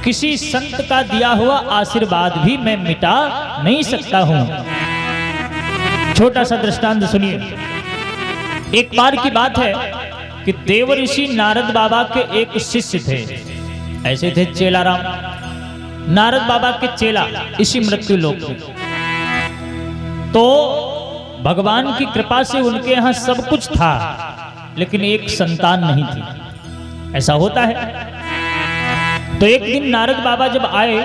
किसी संत का दिया हुआ आशीर्वाद भी मैं मिटा नहीं सकता हूं। छोटा सा दृष्टांत सुनिए। एक बार की बात है कि देव ऋषि नारद बाबा के एक शिष्य थे, ऐसे थे चेलाराम। नारद बाबा के चेला इसी मृत्यु लोक में। तो भगवान की कृपा से उनके यहां सब कुछ था, लेकिन एक संतान नहीं थी। ऐसा होता है। तो एक दिन नारद बाबा जब आए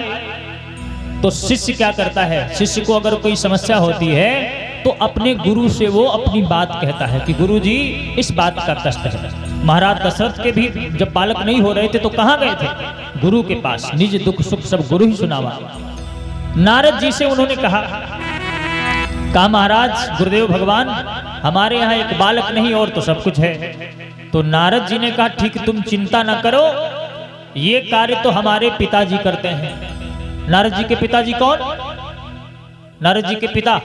तो शिष्य क्या करता है, शिष्य को अगर कोई समस्या होती है तो अपने गुरु से वो अपनी बात कहता है कि गुरु जी इस बात का कष्ट है। महाराज दशरथ के भी जब बालक नहीं हो रहे थे तो कहां गए थे? गुरु के पास। निज दुख सुख सब गुरु ही सुनावा। नारद जी से उन्होंने कहा महाराज गुरुदेव भगवान, हमारे यहाँ एक बालक नहीं और तो सब कुछ है। तो नारद जी ने कहा ठीक, तुम चिंता ना करो, ये कार्य तो हमारे पिताजी करते हैं। नारद जी के पिताजी कौन? नारद जी के पिता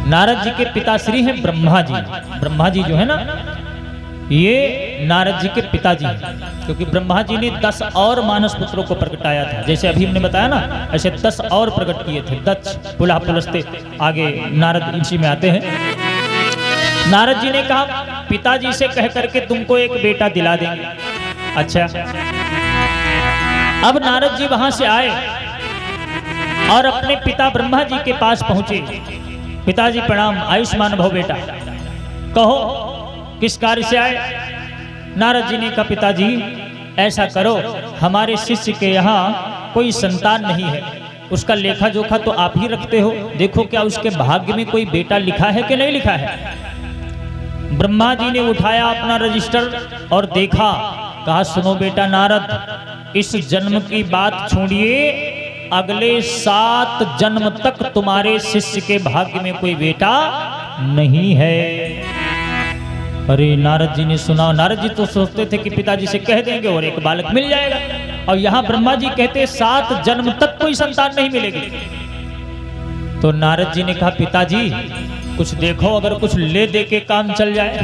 नारद जी के पिताश्री हैं ब्रह्मा जी। ब्रह्मा जी जो है ना, ये नारद जी के पिताजी हैं, क्योंकि ब्रह्मा जी ने 10 और मानस पुत्रों को प्रगटाया था। जैसे अभी हमने बताया ना, ऐसे 10 और प्रकट किए थे। दक्ष, पुलह, पुलस्त्य, आगे नारद इसी में आते हैं। नारद जी ने कहा पिताजी से कह करके तुमको एक बेटा दिला देंगे। अच्छा, अब नारद जी वहां से आए और अपने पिता ब्रह्मा जी के पास पहुंचे। पिताजी प्रणाम, आयुष्मान भव बेटा, कहो किस कार्य से आए? नारद जी ने कहा पिताजी ऐसा करो, हमारे शिष्य के यहाँ कोई संतान नहीं है, उसका लेखा जोखा तो आप ही रखते हो, देखो क्या उसके भाग्य में कोई बेटा लिखा है कि नहीं लिखा है। ब्रह्मा जी ने उठाया अपना रजिस्टर और देखा, कहा सुनो बेटा नारद, इस जन्म की बात छोड़िए, अगले 7 जन्म तक तुम्हारे शिष्य के भाग्य में कोई बेटा नहीं है। अरे नारद जी ने सुना। नारद जी तो सोचते थे कि पिताजी से कह देंगे और एक बालक मिल जाएगा, और यहाँ ब्रह्मा जी कहते 7 जन्म तक कोई संतान नहीं मिलेगी। तो नारद जी ने कहा पिताजी कुछ देखो, अगर कुछ ले दे के काम चल जाए।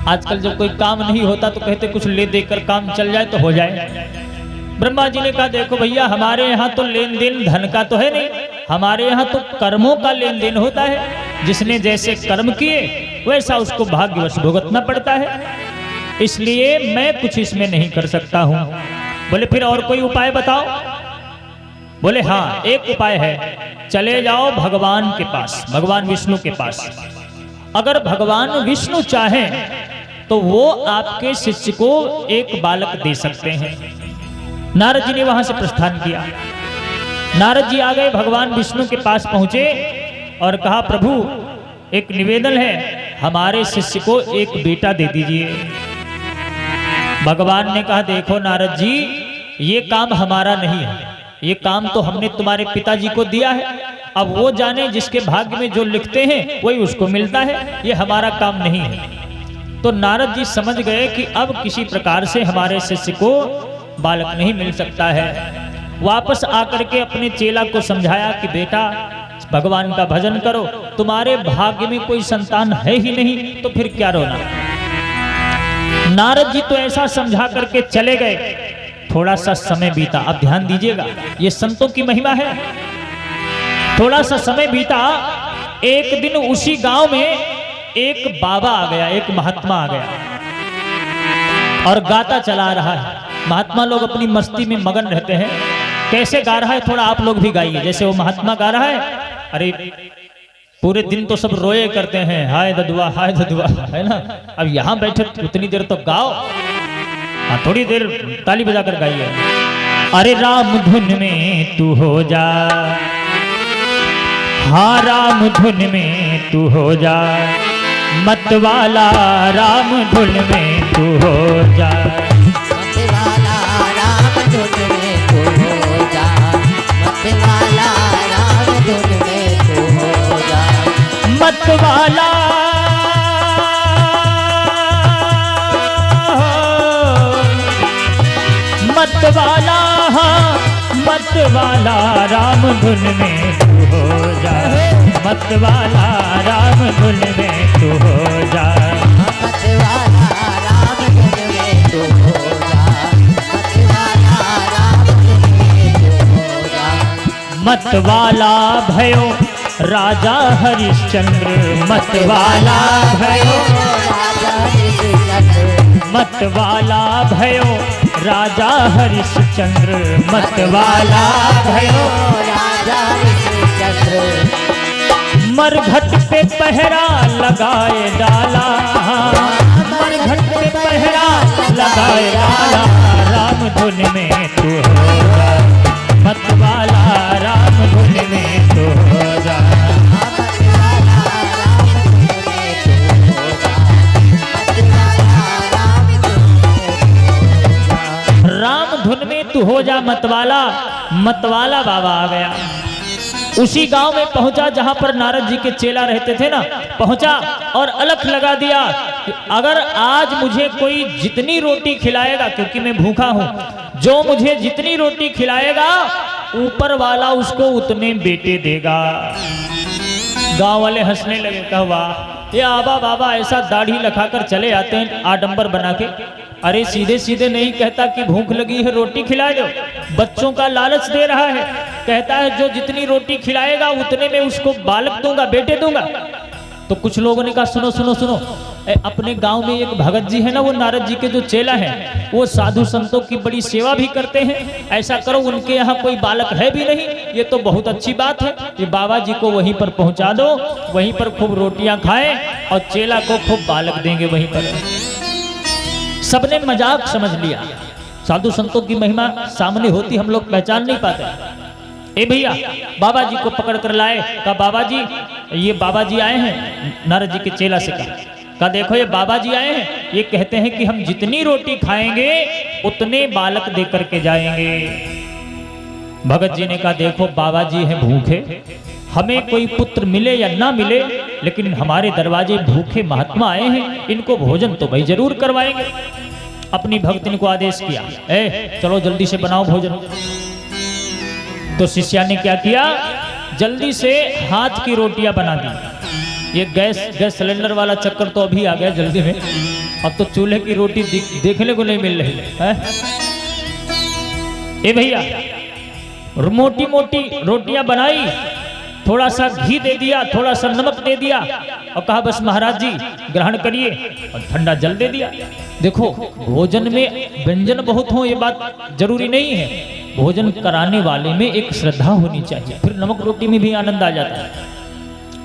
आजकल जब कोई काम नहीं होता तो कहते कुछ ले देकर काम चल जाए तो हो जाए। ब्रह्मा जी ने कहा देखो भैया, हमारे यहाँ तो लेन देन धन का तो है नहीं, हमारे यहाँ तो कर्मों का लेन देन होता है। जिसने जैसे कर्म किए वैसा उसको भाग्यवश भुगतना पड़ता है, इसलिए मैं कुछ इसमें नहीं कर सकता हूँ। बोले फिर और कोई उपाय बताओ? बोले हाँ, एक उपाय है, चले जाओ भगवान के पास, भगवान विष्णु के पास। अगर भगवान विष्णु चाहें तो वो आपके शिष्य को एक बालक दे सकते हैं। नारद जी ने वहां से प्रस्थान किया। नारद जी आ गए, भगवान विष्णु के पास पहुंचे और कहा प्रभु एक निवेदन है, हमारे शिष्य को एक बेटा दे दीजिए। भगवान ने कहा देखो नारद जी, ये काम हमारा नहीं है, ये काम तो हमने तुम्हारे पिताजी को दिया है, अब वो जाने जिसके भाग्य में जो लिखते हैं वही उसको मिलता है, ये हमारा काम नहीं है। तो नारद जी समझ गए कि अब किसी प्रकार से हमारे शिष्य को बालक नहीं मिल सकता है। वापस आकर के अपने चेला को समझाया कि बेटा भगवान का भजन करो, तुम्हारे भाग्य में कोई संतान है ही नहीं तो फिर क्या रोना। नारद जी तो ऐसा समझा करके चले गए। थोड़ा सा समय बीता, अब ध्यान दीजिएगा, ये संतों की महिमा है। थोड़ा सा समय बीता, एक दिन उसी गांव में एक बाबा आ गया, एक महात्मा आ गया और गाता चला रहा है। महात्मा लोग अपनी मस्ती में मगन रहते हैं। कैसे गा रहा है थोड़ा आप लोग भी गाइए, जैसे वो महात्मा गा रहा है। अरे पूरे दिन तो सब रोए करते हैं, हाय ददुआ हाय ददुआ, है ना। अब यहाँ बैठे उतनी देर तो गाओ, हाँ थोड़ी देर ताली बजाकर गाइए। अरे राम धुन में तू हो जा, हाँ राम धुन में तू हो जा, मत वाला राम धुन में तू हो जा, मत वाला राम धुन में तू हो जा, मत वाला राम धुन में तू हो जा, मत वाला मत वाला मत वाला राम धुन में तू हो जा, मत वाला राम धुन में तू हो जा, मत वाला राम धुन में तू मतवाला भयो राजा हरिश्चंद्र, मतवाला भयो, राजा हरिश्चंद्र, मतवाला भयो राजा हरिश्चंद्र, मतवाला भयो। राजा हरिश्चंद्र, मरघट पे पहरा लगाए डाला, मरघट पे पहरा लगाए डाला, राम धुन में तू हो जा, मतवाला राम धुन में तू हो जा। राम धुन में तू हो जा मतवाला। मतवाला बाबा आ गया, उसी गांव में पहुंचा जहां पर नारद जी के चेला रहते थे ना, पहुंचा और अलख लगा दिया कि अगर आज मुझे कोई जितनी रोटी खिलाएगा, क्योंकि मैं भूखा हूं, जो मुझे जितनी रोटी खिलाएगा ऊपर वाला उसको उतने बेटे देगा। गांव वाले हंसने लगे, कहा वाह ये आबा बाबा ऐसा दाढ़ी लखाकर चले आते हैं आडंबर बना के। अरे सीधे सीधे नहीं कहता कि भूख लगी है रोटी खिला दो, बच्चों का लालच दे रहा है। कहता है जो जितनी रोटी खिलाएगा उतने में उसको बालक दूंगा, बेटे दूंगा। तो कुछ लोगों ने कहा सुनो सुनो सुनो, अपने गांव में एक भगत जी है ना, वो नारद जी के जो चेला हैं, वो साधु संतों की बड़ी सेवा भी करते हैं। ऐसा करो उनके यहाँ कोई बालक है भी नहीं, ये तो बहुत अच्छी बात है, ये बाबा जी को वहीं पर पहुंचा दो, वहीं पर खूब रोटियां खाएं और चेला को खूब बालक देंगे वहीं पर। सबने मजाक समझ लिया। साधु संतों की महिमा सामने होती हम लोग पहचान नहीं पाते। ए भैया बाबा जी को पकड़ कर लाए, कहा बाबा जी ये बाबा जी आए हैं, नारद जी के चेला से कहा देखो ये बाबा जी आए हैं, ये कहते हैं कि हम जितनी रोटी खाएंगे उतने बालक दे करके जाएंगे। भगत जी ने कहा देखो बाबा जी हैं भूखे, हमें कोई पुत्र मिले या ना मिले, लेकिन हमारे दरवाजे भूखे महात्मा आए हैं, इनको भोजन तो भाई जरूर करवाएंगे। अपनी भक्तिन को आदेश किया, चलो जल्दी से बनाओ भोजन। तो शिष्या ने क्या किया, जल्दी से हाथ की रोटियां बना दी। ये गैस सिलेंडर वाला चक्कर तो अभी आ गया जल्दी में, अब तो चूल्हे की रोटी देखने को नहीं मिल रही है। ए भैया मोटी मोटी रोटियां बनाई, थोड़ा सा घी दे दिया, थोड़ा सा नमक दे दिया और कहा बस महाराज जी ग्रहण करिए, और ठंडा जल दे दिया। देखो भोजन में व्यंजन बहुत हो ये बात जरूरी नहीं है, भोजन कराने वाले में एक श्रद्धा होनी चाहिए, फिर नमक रोटी में भी आनंद आ जाता है।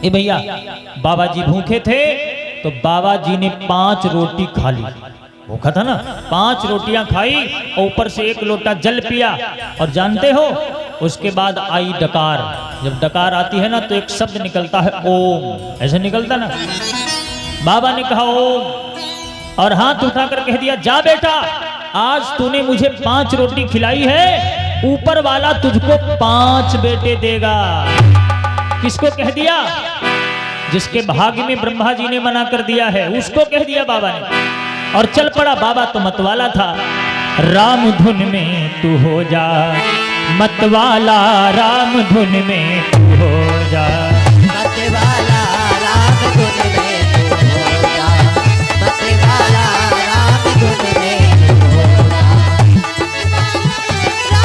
ए भैया बाबा जी भूखे थे तो बाबा जी ने 5 रोटी खा ली, भूखा था ना, 5 रोटियां खाई और ऊपर से 1 लोटा जल पिया। और जानते हो उसके बाद आई डकार। जब डकार आती है ना तो एक शब्द निकलता है ओम, ऐसे निकलता ना। बाबा ने कहा ओम और हाथ उठाकर कह दिया जा बेटा, आज तूने मुझे 5 रोटी खिलाई है, ऊपर वाला तुझको 5 बेटे देगा। किसको कह दिया? जिसके भाग्य में ब्रह्मा जी ने मना कर दिया है उसको कह दिया बाबा ने। और चल पड़ा। बाबा तो मतवाला था। राम धुन में तू हो जा मतवाला, राम धुन में तू हो जा मतवाला, राम धुन में तू हो जा, मतवाला, राम धुन में तू हो जा।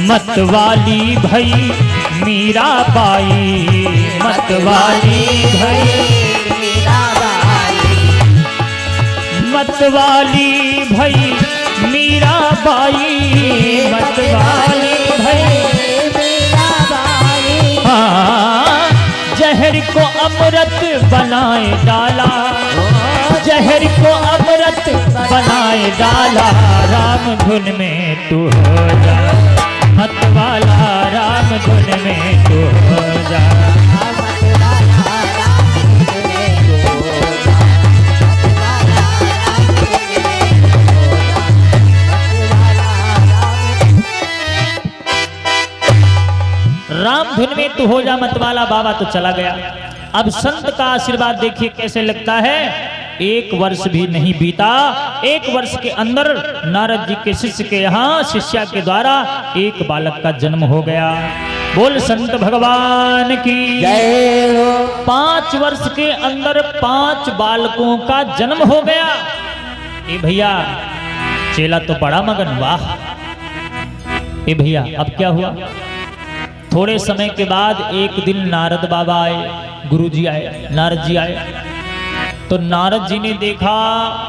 मतवाली भई मीरा बाई, मतवाली भई मतवाली भई मीरा बाई, मतवाली भई मीरा बाई। हाँ, जहर को अमृत बनाए डाला, जहर को अमृत बनाए डाला, राम धुन में तू हो जा मतवाला, राम धुन में तू हो जा। राम धुन में तू हो जा मतवाला। बाबा तो चला गया। अब संत का आशीर्वाद देखिए कैसे लगता है। 1 वर्ष भी नहीं बीता, 1 वर्ष के अंदर नारद जी के शिष्य के यहाँ शिष्या के द्वारा एक बालक का जन्म हो गया। बोल संत भगवान की जय हो। 5 वर्ष के अंदर 5 बालकों का जन्म हो गया। ए भैया चेला तो बड़ा मगन, वाह ए भैया अब क्या हुआ? थोड़े समय के बाद एक दिन नारद बाबा आए, गुरुजी आए, नारद जी आए। तो नारद जी ने देखा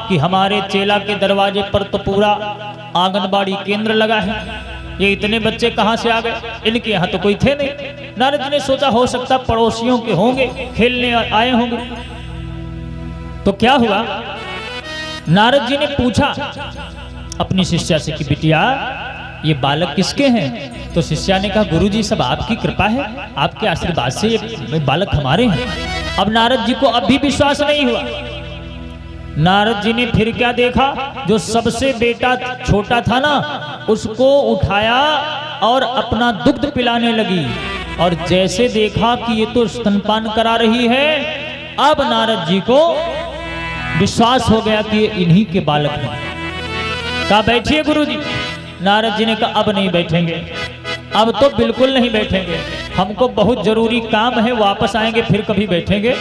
कि हमारे चेला के दरवाजे पर तो पूरा आंगनबाड़ी केंद्र लगा है, ये इतने बच्चे कहाँ से आ गए? इनके यहाँ तो कोई थे नहीं। नारद जी ने सोचा हो सकता पड़ोसियों के होंगे, खेलने आए होंगे। तो क्या हुआ, नारद जी ने पूछा अपनी शिष्या से कि बिटिया ये बालक किसके हैं? तो शिष्या ने कहा गुरुजी सब आपकी कृपा है, आपके आशीर्वाद से ये बालक हमारे हैं। अब नारद जी को अब भी विश्वास नहीं हुआ। नारद जी ने फिर क्या देखा, जो सबसे बेटा छोटा था ना उसको उठाया और अपना दुग्ध पिलाने लगी। और जैसे देखा कि ये तो स्तनपान करा रही है, अब नारद जी को विश्वास हो गया कि ये इन्हीं के बालक हैं। कहा बैठिए गुरुजी। नारद जी ने कहा अब नहीं बैठेंगे, अब तो बिल्कुल नहीं बैठेंगे, हमको बहुत जरूरी काम है, वापस आएंगे फिर कभी बैठेंगे।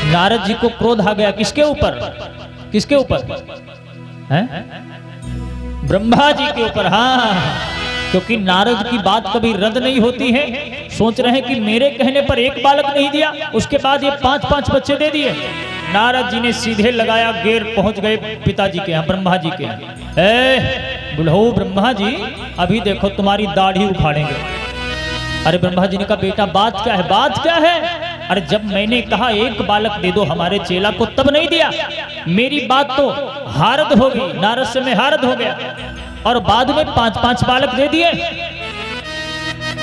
नारद जी को क्रोध आ गया। किसके ऊपर? किसके ऊपर? हैं? ब्रह्मा जी के ऊपर। हाँ, क्योंकि नारद की बात कभी रद्द नहीं होती है। सोच रहे हैं कि मेरे कहने पर एक बालक नहीं दिया, उसके बाद ये 5-5 बच्चे दे दिए। नारद जी ने सीधे लगाया गेर, पहुंच गए पिताजी के यहाँ, ब्रह्मा जी के यहाँ। बुढ़ऊ ब्रह्मा जी अभी देखो तुम्हारी दाढ़ी उखाड़ेंगे। अरे ब्रह्मा जी ने कहा बेटा बात क्या है? बात क्या है? अरे जब मैंने कहा एक बालक दे दो हमारे चेला को तब नहीं दिया, मेरी बात तो हारद होगी, नारद से मैं हारद हो गया और बाद में 5-5 बालक दे दिए।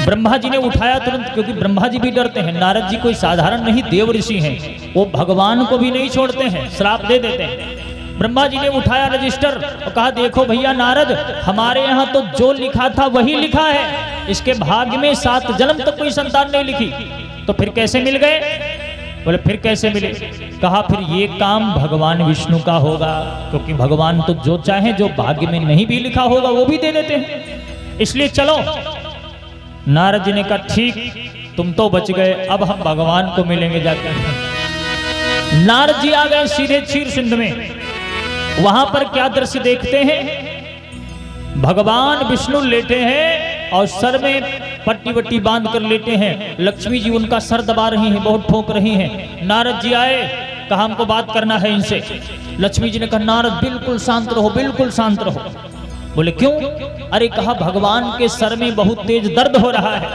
ब्रह्मा जी ने उठाया तुरंत, क्योंकि ब्रह्मा जी भी डरते हैं। नारद जी कोई साधारण नहीं, देव ऋषि हैं, वो भगवान को भी नहीं छोड़ते हैं, श्राप दे देते हैं। ब्रह्मा जी ने उठाया रजिस्टर और कहा देखो भैया नारद, हमारे यहाँ तो जो लिखा था वही लिखा है, इसके भाग्य में 7 जन्म तक कोई संतान नहीं लिखी, तो फिर कैसे मिल गए? बोले फिर कैसे मिले? कहा फिर ये काम भगवान विष्णु का होगा, क्योंकि भगवान तो जो चाहे, जो भाग्य में नहीं भी लिखा होगा वो भी दे देते हैं, इसलिए चलो। नारद जी ने कहा ठीक, तुम तो बच गए, अब हम भगवान को मिलेंगे जाकर। नारद जी आ गए सीधे क्षीर सिंध में। वहां पर क्या दृश्य देखते हैं? भगवान विष्णु लेटे हैं और सर में पट्टी वट्टी बांध कर लेटे हैं। लक्ष्मी जी उनका सर दबा रही हैं, बहुत ठोक रही हैं। नारद जी आए, कहा हमको बात करना है इनसे। लक्ष्मी जी ने कहा नारद बिल्कुल शांत रहो, बिल्कुल शांत रहो। बोले क्यों? अरे कहा भगवान के सर में बहुत तेज दर्द हो रहा है,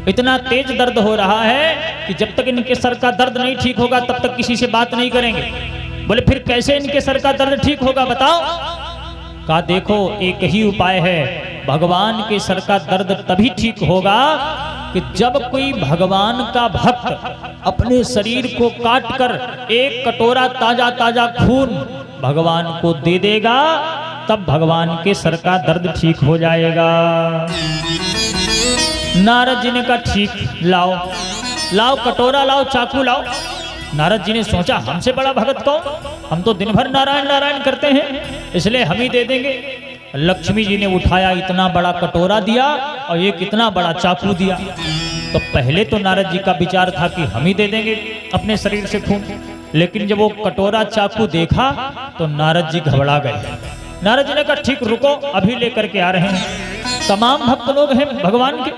इतना तेज दर्द हो रहा है कि जब तक इनके सर का दर्द नहीं ठीक होगा तब तक किसी से बात नहीं करेंगे। बोले फिर कैसे इनके सर का दर्द ठीक होगा बताओ? कहा देखो एक ही उपाय है, भगवान के सर का दर्द तभी ठीक होगा कि जब कोई भगवान का भक्त अपने शरीर को काटकर एक कटोरा ताजा ताजा खून भगवान को दे देगा, तब भगवान के सर का दर्द ठीक हो जाएगा। नारद जी ने कहा ठीक, लाओ लाओ कटोरा लाओ, चाकू लाओ। नारद जी ने सोचा हमसे बड़ा भगत कौन, हम तो दिन भर नारायण नारायण करते हैं, इसलिए हम ही दे देंगे। लक्ष्मी जी ने उठाया, इतना बड़ा कटोरा दिया और एक इतना बड़ा चाकू दिया। तो पहले तो नारद जी का विचार था कि हम ही दे देंगे अपने शरीर से खून, लेकिन जब वो कटोरा चाकू देखा तो नारद जी घबरा गए। नारद जी ने कहा ठीक रुको, अभी लेकर के आ रहे हैं। तमाम भक्त लोग हैं भगवान के,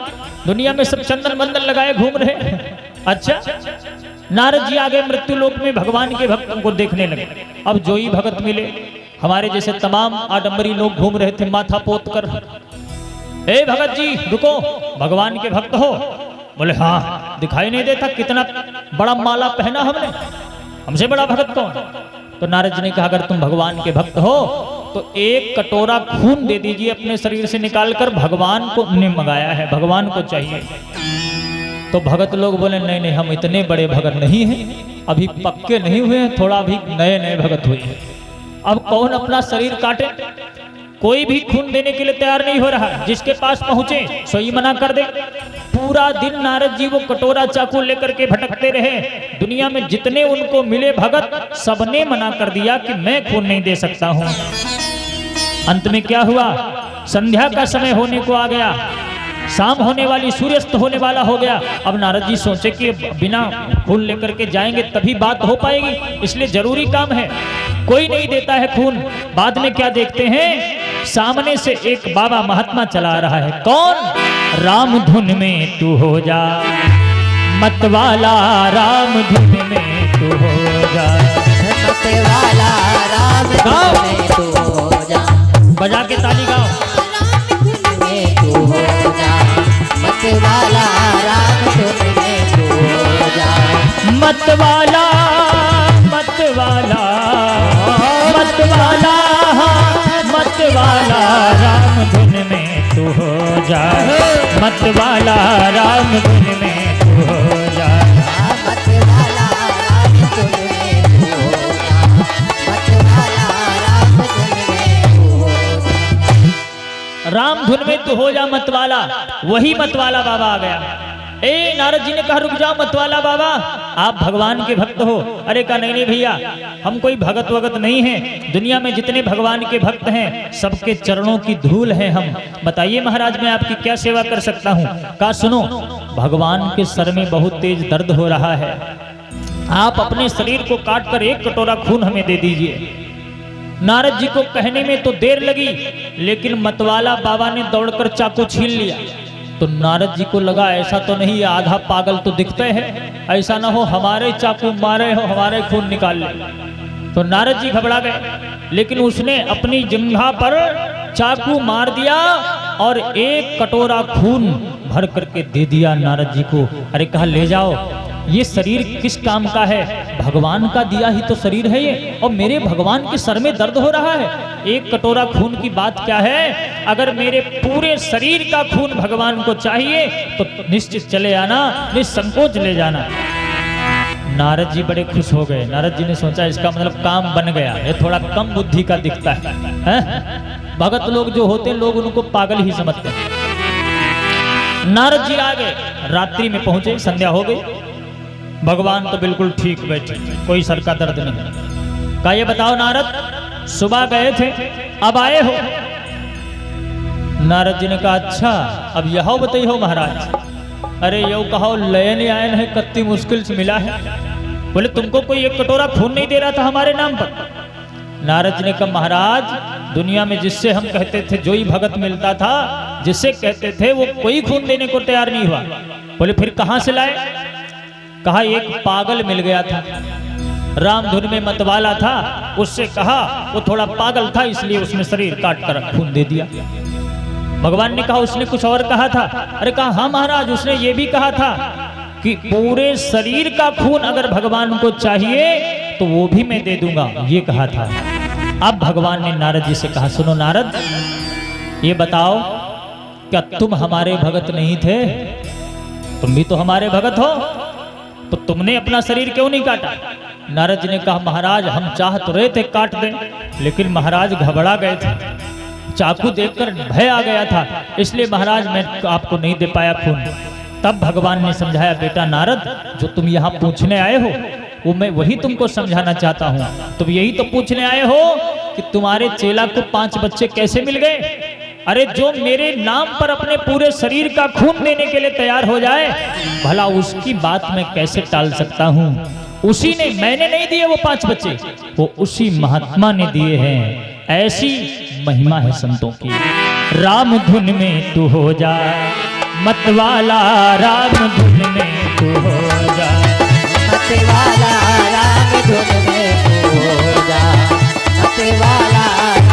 दुनिया में सब चंदन बंदन लगाए घूम रहे हैं। अच्छा, नारद जी आ गए मृत्यु लोक में, भगवान के भक्तों को देखने लगे। अब जो ही भगत मिले, हमारे जैसे तमाम आडंबरी लोग घूम रहे थे माथा पोत कर। ए भगत जी रुको, भगवान के भक्त हो? बोले हाँ, दिखाई नहीं देता कितना बड़ा माला पहना हमने, हमसे बड़ा भगत कौन? तो नारद जी ने कहा अगर तुम भगवान के भक्त हो तो एक कटोरा खून दे दीजिए अपने शरीर से निकालकर, भगवान को ने मंगाया है, भगवान को चाहिए। तो भगत लोग बोले नहीं नहीं, हम इतने बड़े भगत नहीं हैं, अभी पक्के नहीं हुए हैं, थोड़ा भी नए नए भगत हुए हैं। अब कौन अपना शरीर काटे? कोई भी खून देने के लिए तैयार नहीं हो रहा, जिसके पास पहुंचे सोई मना कर दे। पूरा दिन नारद जी वो कटोरा चाकू लेकर के भटकते रहे। दुनिया में जितने उनको मिले भगत, सबने मना कर दिया कि मैं खून नहीं दे सकता हूं। अंत में क्या हुआ? संध्या का समय होने को आ गया, शाम होने वाली, सूर्यास्त होने वाला हो गया। अब नारद जी सोचे कि बिना खून लेकर के जाएंगे तभी बात हो पाएगी, इसलिए जरूरी काम है। कोई नहीं देता है खून। बाद में क्या देखते हैं, सामने से एक बाबा महात्मा चला आ रहा है। कौन? राम धुन में तू हो जा मतवाला, राम धुन में तू हो जा मतवाला, राम धुन में तू हो जा। बजा के ताली गाओ। में तू हो जा मतवाला, राम धुन में तू हो जा। मतवाला मतवाला मतवाला मतवाला, राम धुन में तू हो जा मतवाला, राम धुन में तू हो जा। मतवाला, राम धुन में तू हो जा। मतवाला, राम धुन में तू हो जा। राम धुन में तू हो जा मतवाला। वही मतवाला बाबा आ गया। ए नारद जी ने कहा रुक जाओ मतवाला बाबा, आप भगवान के भक्त हो। अरे कहा नहीं भैया, हम कोई भगत वगत नहीं हैं। दुनिया में जितने भगवान के भक्त हैं सबके चरणों की धूल है हम। बताइए महाराज मैं आपकी क्या सेवा कर सकता हूँ। कहा सुनो, भगवान के सर में बहुत तेज दर्द हो रहा है, आप अपने शरीर को काट कर 1 कटोरा खून हमें दे दीजिए। नारद जी को कहने में तो देर लगी, लेकिन मतवाला बाबा ने दौड़कर चाकू छीन लिया। तो नारद जी को लगा ऐसा तो नहीं, आधा पागल तो दिखते हैं, ऐसा ना हो हमारे चाकू मारे हो, हमारे खून निकाल ले। तो नारद जी घबरा गए, लेकिन उसने अपनी जंघा पर चाकू मार दिया और 1 कटोरा खून भर करके दे दिया नारद जी को। अरे कहा ले जाओ, ये शरीर किस काम का है, भगवान का दिया ही तो शरीर है ये, और मेरे भगवान के सर में दर्द हो रहा है। 1 कटोरा खून की बात क्या है, अगर मेरे पूरे शरीर का खून भगवान को चाहिए तो निश्चित चले आना, निसंकोच ले जाना। नारद जी बड़े खुश हो गए। नारद जी ने सोचा इसका मतलब काम बन गया, ये थोड़ा कम बुद्धि का दिखता है। भगत लोग जो होते हैं लोग उनको पागल ही समझते हैं। नारद जी आ गए, रात्रि में पहुंचे, संध्या हो गई। भगवान तो बिल्कुल ठीक बैठे, कोई सर का दर्द नहीं। कहा ये बताओ नारद, सुबह गए थे अब आए हो? नारद जी ने कहा अच्छा अब यह बताइए हो महाराज। अरे यो कहो लयन आयन है, कत्ती मुश्किल से मिला है। बोले तुमको कोई 1 कटोरा खून नहीं दे रहा था हमारे नाम पर? नारद जी ने कहा महाराज, दुनिया में जिससे हम कहते थे जो ही भगत मिलता था, जिससे कहते थे वो कोई खून देने को तैयार नहीं हुआ। बोले फिर कहां से लाए? कहा एक पागल मिल गया था, राम धुन में मतवाला था, उससे कहा, वो थोड़ा पागल था इसलिए उसने शरीर काट कर खून दे दिया। भगवान ने कहा उसने कुछ और कहा था? अरे कहा हाँ महाराज, उसने ये भी कहा था कि पूरे शरीर का खून अगर भगवान को चाहिए तो वो भी मैं दे दूंगा, ये कहा था। अब भगवान ने नारद जी से कहा सुनो नारद, ये बताओ क्या तुम हमारे भगत नहीं थे? तुम भी तो हमारे भगत हो, तो तुमने अपना शरीर क्यों नहीं काटा? नारद जी ने कहा महाराज हम चाह तो रहे थे काट दें, लेकिन महाराज घबरा गए थे, चाकू देखकर भय आ गया था, इसलिए महाराज मैं आपको नहीं दे पाया खून। तब भगवान ने समझाया बेटा नारद, जो तुम यहाँ पूछने आए हो वो मैं वही तुमको समझाना चाहता हूँ। तुम यही तो पूछने आए हो कि तुम्हारे चेला को 5 बच्चे कैसे मिल गए। अरे जो मेरे नाम पर अपने पूरे शरीर का खून देने के लिए तैयार हो जाए, भला उसकी बात मैं कैसे टाल सकता हूँ। उसी ने, मैंने नहीं दिए वो 5 बच्चे, वो उसी महात्मा ने दिए हैं। ऐसी महिमा है संतों की। राम धुन में तू हो जा मतवाला, राम धुन में तू हो जा मतवाला, राम धुन